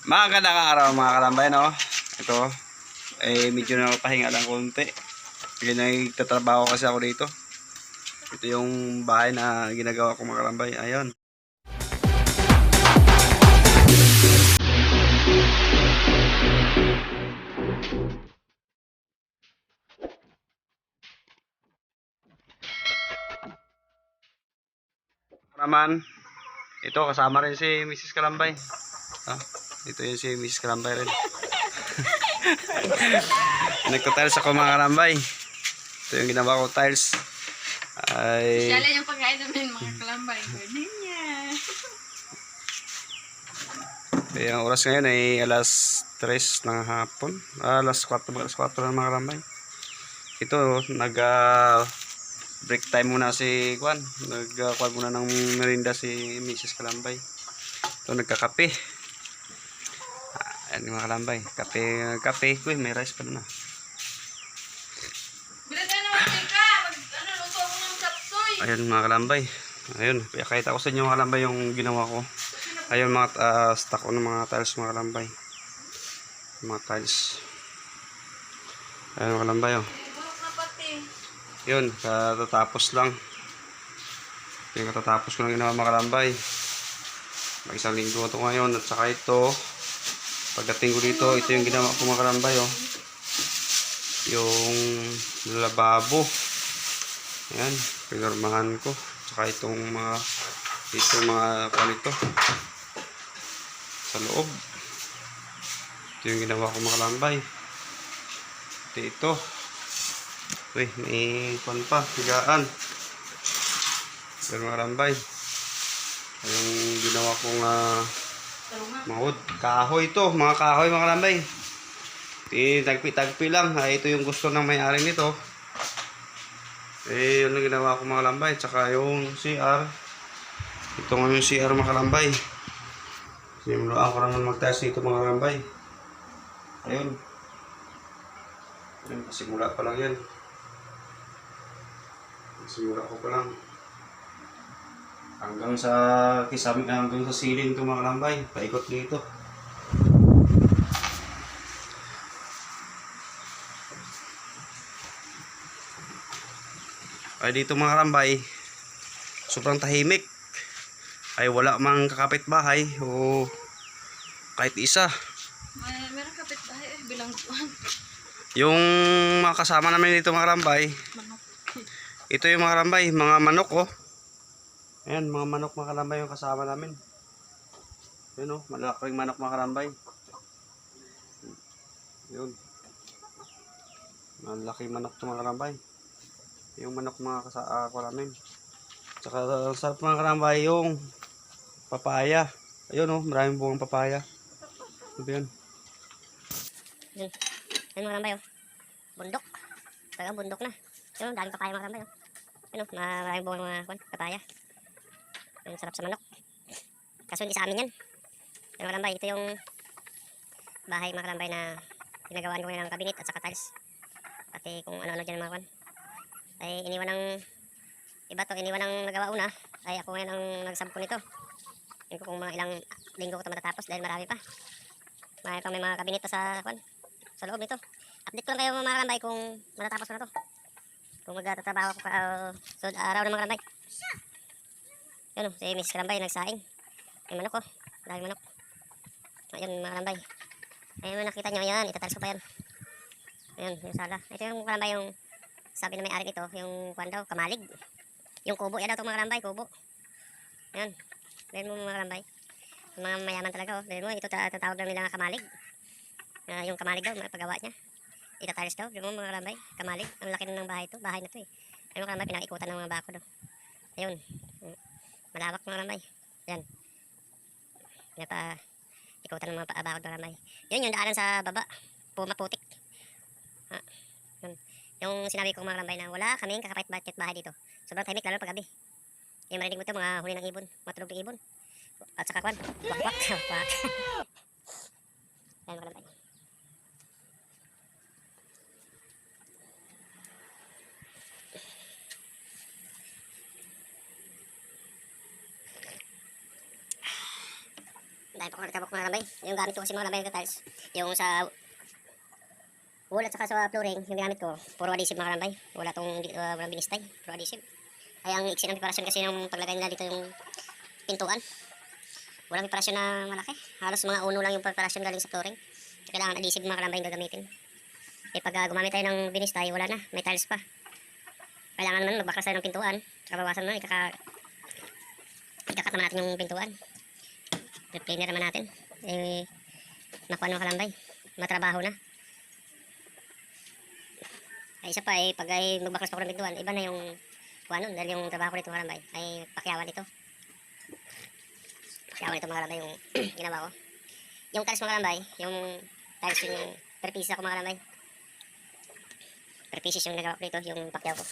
Magandang araw mga kalambay, no? Ito, medyo napahinga lang konti. Kasi nagtatrabaho kasi ako dito. Ito yung bahay na ginagawa ko mga kalambay. Ayun. Naman, ito kasama rin si Mrs. Kalambay. Ito yun si Mrs. Kalambay rin. Nagto-tiles ako mga kalambay. Ito yung ginawa ko tiles. Ay... Siyala yung pagkain namin mga kalambay. Gardenia. Ang oras ngayon ay alas 3 ng hapon. Alas 4 ng mga kalambay. Ito, break time muna si Juan. Nag-kuhan muna ng merinda si Mrs. Kalambay. Ito, nagkakape. Ayan mga kalambay. Kape. Uy, may rice pa na. Ayun mga kalambay. Ayun, kahit ako sa inyo mga kalambay yung ginawa ko. Ayun mga stock ko ng mga tiles mga kalambay. Mga tiles. Ayun mga kalambay, oh. Yun, katatapos lang. Yung katatapos ko lang ginawa mga kalambay. Mag-isang linggo ito ngayon. At saka ito, pagdating ko dito, ito yung ginawa ko mga kalambay, oh. Yung lababo. Ayan, pinarmahan ko. Saka itong mga kanito sa loob. Ito yung ginawa ko mga kalambay. Ito. Uy, may kwan pa, higaan. Pero mga kalambay. Yung ginawa kong mga wood. Kahoy ito, mga kahoy mga kalambay. Tagpi-tagpi lang. Ito yung gusto ng may-ari nito. Yun ang ginawa ko mga kalambay. Tsaka yung CR. Ito nga yung CR mga kalambay. Simulaan ko naman mag-test nito mga kalambay. Ayun. Ayun, pasimula pa lang yan. Pasimula ko pa lang. Hanggang sa kisame, hanggang sa ceiling ito mga kalambay. Paikot dito. Ay dito mga kalambay, sobrang tahimik. Ay wala mang kakapitbahay o kahit isa. Meron kapitbahay bilangguan. Yung mga kasama namin dito mga kalambay, ito yung mga kalambay, mga manok, oh. Ayan, mga manok mga kalambay yung kasama namin. Yun, oh, malaking manok mga kalambay. Yun, malaking manok ito mga kalambay. Yung manok mga kasama namin. Tsaka sarap mga kalambay yung papaya. Ayun, oh, maraming bungang papaya. Ito yan. Yun. Ayun mga kalambay, oh. Bundok. Talagang bundok na. Yun, daming papaya mga kalambay, oh. Ayun, oh, maraming bungang mga papaya. Ayun, sarap sa manok. Kaso hindi sa amin yan. Ayun mga kalambay, ito yung bahay mga kalambay na ginagawaan ko ngayon ng kabinet at saka tiles. Pati kung ano-ano dyan mga kwan. Ay iniwan ng iba to, iniwan ng nagawa una. Ay ako ngayon ang nagsab ko nito. Hindi ko kung mga ilang linggo ko ito matatapos dahil marami pa. Marami pa, may mga kabinet sa kwan, sa loob nito. Update ko lang kayo mga kalambay kung matatapos ko na to. Kung magtatrabaho ako sa araw ng mga kalambay. Yun o, si Miss Kalambay nagsaing. May manok, oh, daming manok. Ayun mga kalambay. Ayun nakita nyo yan, itatalis ko pa yan. Ayun yung sala. Ito yung kalambay yung sabi na may-ari nito, yung kwan daw, kamalig. Yung kubo, yan daw itong mga kalambay, kubo. Ayan, dahil mo mga kalambay. Yung mga mayaman talaga, oh. Dahil mo, ito tatawag lang nila nga kamalig. Yung kamalig daw, paggawa niya. Itatiles daw, dahil mo mga kalambay, kamalig. Ang laki ng bahay to, bahay na to eh. Ayun mga kalambay, pinakikutan ng mga bako daw. Ayun, malawak mga kalambay. Ayan. Pinapa-ikutan ng mga bako mga kalambay. Yun yung daanan sa baba, pumaputik. Yun. Yung sinabi ko mga kalambay na wala kaming kakapit bahay dito. Sobrang tahimik lalo pag gabi. Yung marinig mo ito, mga huli ng ibon, matulog ng ibon. At saka kwan, wak-wak, wak. Ayan mga kalambay. Dahil pa ko nagkabok mga kalambay. Yung gamit ko kasi mga kalambay ng tiles, yung sa wall at saka sa flooring, yung ginamit ko, puro adhesive mga kalambay. Wala tong walang binistay, puro adhesive. Ay ang iksi ng preparasyon kasi ng paglagay nila dito yung pintuan. Walang preparasyon na malaki. Halos mga uno lang yung preparasyon galing sa flooring. Kailangan adhesive mga kalambay yung gagamitin. Eh pag gumamit tayo ng binistay, wala na, may tiles pa. Kailangan naman magbaklas tayo ng pintuan. Kabawasan naman, ikakat naman natin yung pintuan. Replaner naman natin. Eh, nakuha ng kalambay. Matrabaho na. Ay isa pa eh, pag ay magbaklas pa ko ng pintuan, iba na yung kuha nun. Dahil yung trabaho ko dito mga kalambay ay pakyawan ito. Pakyawan ito mga kalambay yung ginawa ko. Yung tiles mga kalambay, yung tiles yun yung per piece ako mga kalambay. Per pieces yung nagawa ko dito, yung pakyaw ko.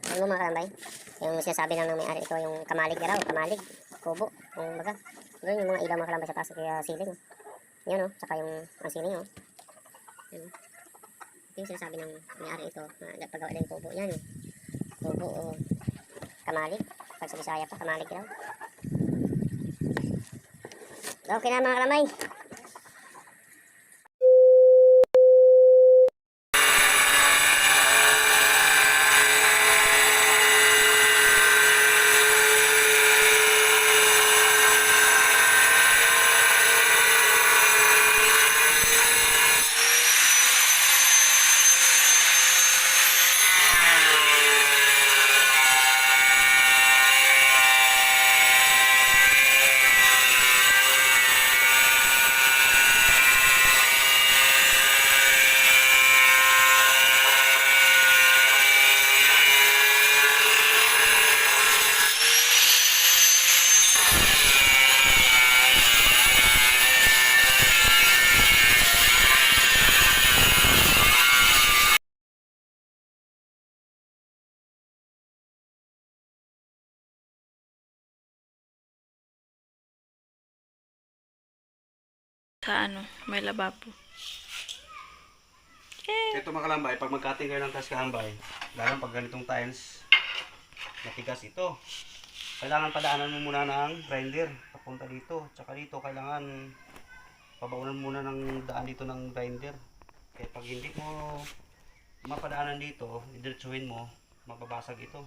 Ano mo mga kalambay? Yung sinasabi lang ng may-ari ito, yung kamalig na raw, kamalig, kubo, yung baga. Doon yung mga ilaw mga kalambay sa taas, kaya ceiling. Oh. Yan o, saka yung ang ceiling o. Yan. Ito yung sinasabi ng may-ari ito, paggawa na yung kubo. Yan o. Kubo o kamalig. Pag sa Bisaya pa, kamalig raw. Okay na mga kalambay. Sa ano, may lababo. Ito mga kalambay, pag mag-cutting kayo ng tiles kalambay, lalo pag ganitong tiles, matigas ito. Kailangan padaanan mo muna ng grinder papunta dito. Tsaka dito kailangan pabaunan muna ng daan dito ng grinder. Kaya pag hindi mo mapadaanan dito, idiretsuhin mo, mababasag ito.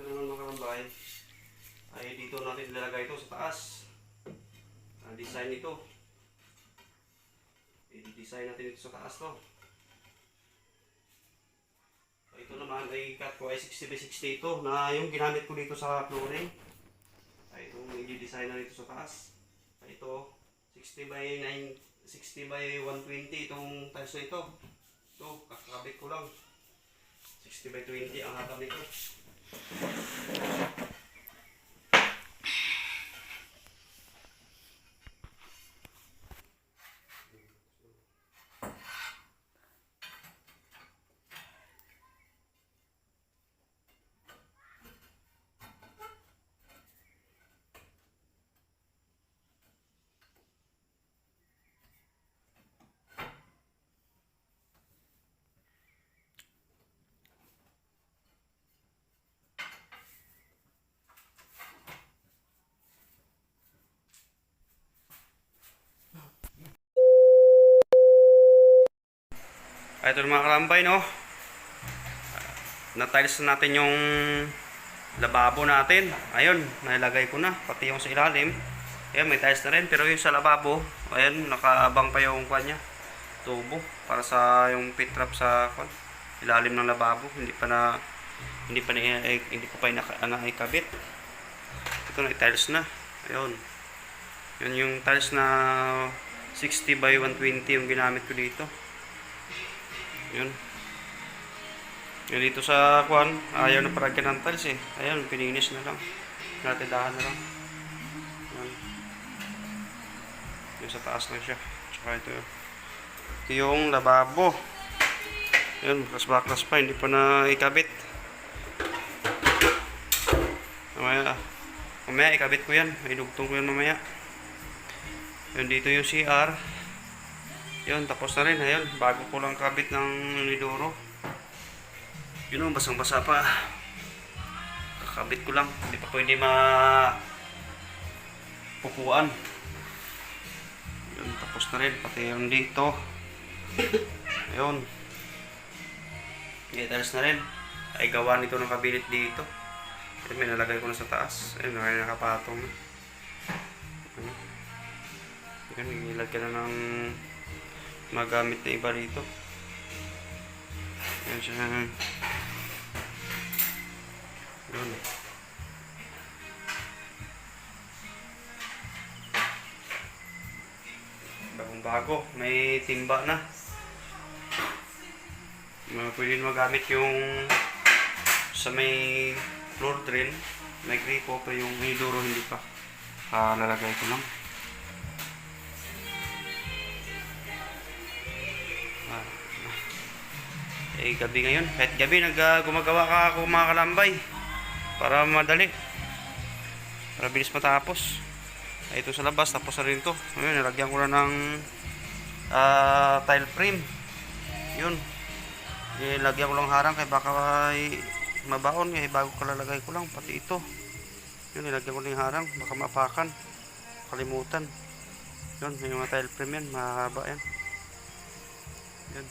Ito naman mga kalambay, ay dito natin ilalagay ito sa taas. Ang design nito. I-design natin ito sa taas to. Ito naman ay cut ko ay 60 by 60 ito na yung ginamit ko dito sa flooring. Ay itong i-design na dito sa taas. Ay ito 60 by 60 by 120 itong tiles na ito. Ito, kakabit ko lang. 60 by 20 ang hatang nito. Ito mga kalambay, no? Na-tiles na natin yung lababo natin. Ayun, nailagay ko na. Pati yung sa ilalim. Ayan, may tiles na rin. Pero yung sa lababo, ayan, nakaabang pa yung kanya. Tubo. Para sa yung pit trap sa ilalim ng lababo. Hindi ko pa ikabit. Ito na, tiles na. Ayun. Yun yung tiles na 60 by 120 yung ginamit ko dito. Yun. Yun dito sa ayaw na paragyan ng tiles eh. Ayun, pininis na lang. Natidahan na lang. Yun. Yung sa taas lang siya. Tsaka ito yun. Ito yung lababo. Yun, baklas pa. Hindi pa na ikabit. Mamaya ikabit ko yan. Idugtong ko yan mamaya. Yun, dito yung CR. Yun, tapos na rin. Ayun, bago ko lang kabit ng nidoro. Yun, basang-basa pa. Kakabit ko lang. Hindi pa pwede pupuan. Yun, tapos na rin. Pati yung dito. Ayun. Details na rin. Ay gawa nito ng kabinet dito. Ayun, may nalagay ko na sa taas. Ayun, nakapatong na. Ayun, ilagyan na ng magamit na iba dito. Ayun siya. Ayun. Bagong-bago. May timba na. Pwede magamit yung sa may floor drain. May gripo pa yung inidoro, hindi pa. Lalagay ko lang. Gabi ngayon. Kahit gabi, gumagawa ka ako mga kalambay. Para madali. Para bilis matapos. Ito sa labas, tapos na rin ito. Ayun, nilagyan ko na ng tile frame. Yun. Lagyan ko lang harang kaya baka mabaon. Kaya bago kalalagay ko lang. Pati ito. Yun, nilagyan ko lang yung harang. Baka mapakan. Kalimutan. Yun, yung mga tile frame yan. Mahaba yan. Yun.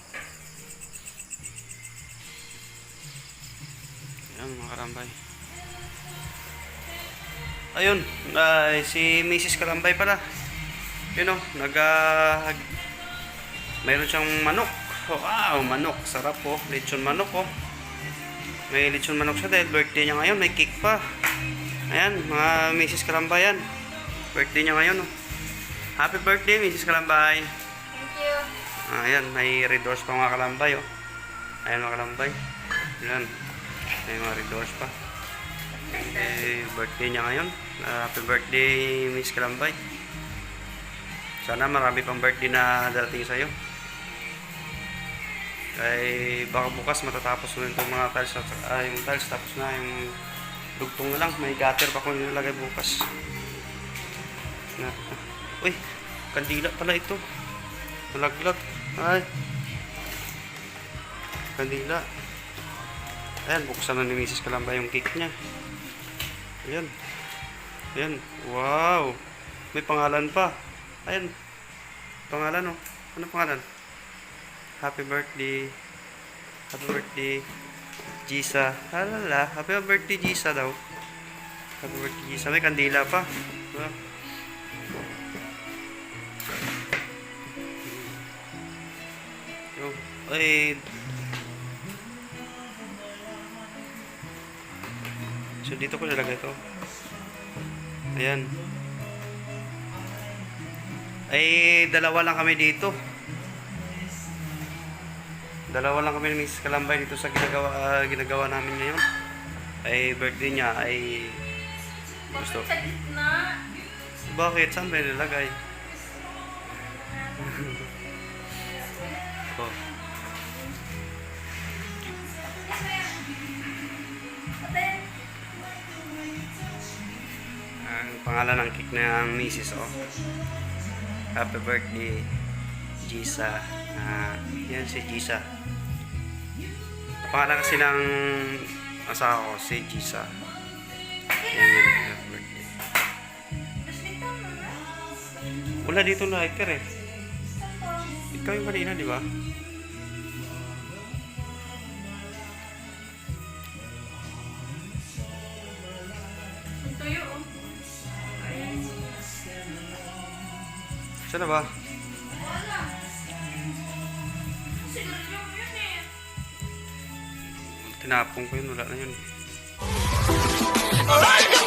Yan mga kalambay. Ayun, si Mrs. Kalambay pala. Yun o, mayroon siyang manok. Wow, manok. Sarap po. Lechon manok oh. May lechon manok siya dahil birthday niya ngayon. May cake pa. Ayan, mga Mrs. Kalambay yan. Birthday niya ngayon oh. Happy birthday, Mrs. Kalambay. Thank you. Ayan, may red doors pa mga kalambay oh. Ayan mga kalambay. Ayan. May mga red doors pa. Birthday niya ngayon. Happy birthday, Miss Kalambay. Sana marami pang birthday na darating sa'yo. Kaya baka bukas matatapos na itong mga tiles. Yung tiles tapos na. Yung dugtong na lang. May gutter pa kung nilalagay bukas. Uy, kandila pala ito. Nalaglag. Ay. Kandila. Ayan, buksan na ni Mrs. Kalambay yung cake niya. Ayan. Ayan. Wow. May pangalan pa. Ayan. Pangalan oh. Ano pangalan? Happy birthday. Happy birthday. Gisa. Halala. Happy birthday Gisa daw. Happy birthday Gisa. May kandila pa. Diba? Ay. So dito ko nilagay ito. Ayan. Ay dalawa lang kami dito. Dalawa lang kami ni Mrs. Kalambay dito sa ginagawa namin ngayon. Ay birthday niya ay gusto. Sa gitna. Bakit? Saan ba nilagay? Oh. Ang pangalan ng cake ng Mrs. oh. Happy birthday Gisa. Yan si Gisa. Pangalan kasi ng asawa ko si Gisa. Yan yun. Happy birthday. Wala dito lighter eh. Ikaw yung kanina, di ba? Tuyo, oh. Saan na ba? Sigarilyo mo yun eh. Tinapong ko yun, wala na yun. Alright,